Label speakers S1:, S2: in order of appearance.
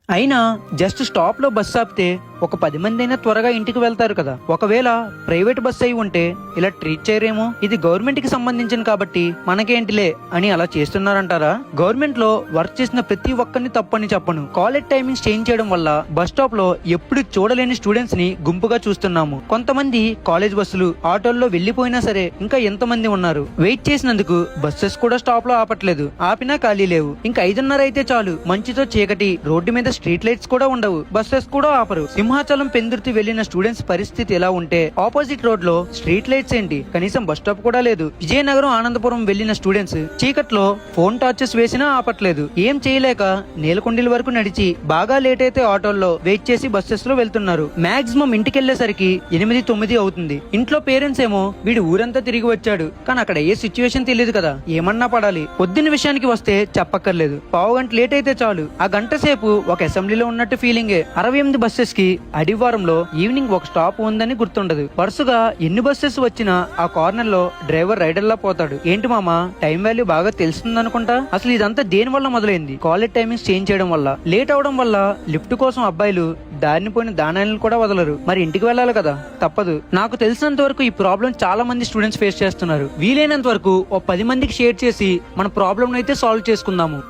S1: అయినా just stop లో bus ఆపితే ఒక 10 మంది అయినా త్వరగా ఇంటికి వెళ్తారు కదా. ఒకవేళ ప్రైవేట్ బస్ అయి ఉంటే ఇలా ట్రీట్ చేయరేమో. ఇది గవర్నమెంట్ కి సంబంధించిన కాబట్టి మనకేంటిలే అని అలా చేస్తున్నారంటారా? గవర్నమెంట్ లో వర్క్ చేసిన ప్రతి ఒక్కరిని తప్పని చెప్పను. కాలేజ్ టైమింగ్స్ చేంజ్ చేయడం వల్ల బస్ స్టాప్ లో ఎప్పుడు చూడలేని స్టూడెంట్స్ ని గుంపుగా చూస్తున్నాము. కొంతమంది కాలేజ్ బస్సులు ఆటోల్లో వెళ్లిపోయినా సరే ఇంకా ఎంతమంది ఉన్నారు. వెయిట్ చేసినందుకు బస్సెస్ కూడా స్టాప్ లో ఆపట్లేదు. ఆపినా ఖాళీ లేవు. ఇంకా 5:30 అయితే చాలు, మంచుతో చీకటి, రోడ్డు మీద స్ట్రీట్ లైట్స్ కూడా ఉండవు, బస్సెస్ కూడా ఆపరు. సింహాచలం పెందుర్తి వెళ్లిన స్టూడెంట్స్ పరిస్థితి ఎలా ఉంటే ఆపోజిట్ రోడ్ లో స్ట్రీట్ లైట్స్ ఏంటి, కనీసం బస్ స్టాప్ కూడా లేదు. విజయనగరం ఆనందపురం వెళ్లిన స్టూడెంట్స్ చీకట్లో ఫోన్ టార్చెస్ వేసినా ఆపట్లేదు. ఏం చేయలేక నేలకొండల వరకు నడిచి బాగా లేట్ అయితే ఆటోల్లో వెయిట్ చేసి బస్సెస్ లో వెళ్తున్నారు. మాక్సిమం ఇంటికెళ్లేసరికి 8-9 అవుతుంది. ఇంట్లో పేరెంట్స్ ఏమో వీడు ఊరంతా తిరిగి వచ్చాడు, కానీ అక్కడ ఏ సిచ్యువేషన్ తెలియదు కదా, ఏమన్నా పడాలి. పొద్దున్న విషయానికి వస్తే చెప్పక్కర్లేదు, పావుగంట లేట్ అయితే చాలు ఆ గంట సేపు ఒక అసెంబ్లీలో ఉన్నట్టు ఫీలింగే. 68 బస్సెస్ కి అడివారంలో ఈవినింగ్ ఒక స్టాప్ ఉందని గుర్తుండదు. వరుసగా ఎన్ని బస్సెస్ వచ్చినా ఆ కార్నర్ లో డ్రైవర్ రైడర్ లా పోతాడు. ఏంటి మామా, టైం వాల్యూ బాగా తెలుస్తుంది అనుకుంటా. అసలు ఇదంతా దేని వల్ల మొదలైంది? కాలేజ్ టైమింగ్స్ చేంజ్ చేయడం వల్ల. లేట్ అవడం వల్ల లిఫ్ట్ కోసం అబ్బాయిలు దారిని పోయిన దానాలను కూడా వదలరు. మరి ఇంటికి వెళ్ళాలి కదా, తప్పదు. నాకు తెలిసినంత వరకు ఈ ప్రాబ్లం చాలా మంది స్టూడెంట్స్ ఫేస్ చేస్తున్నారు. వీలైనంత వరకు ఓ 10 మందికి షేర్ చేసి మన ప్రాబ్లం అయితే సాల్వ్ చేసుకుందాము.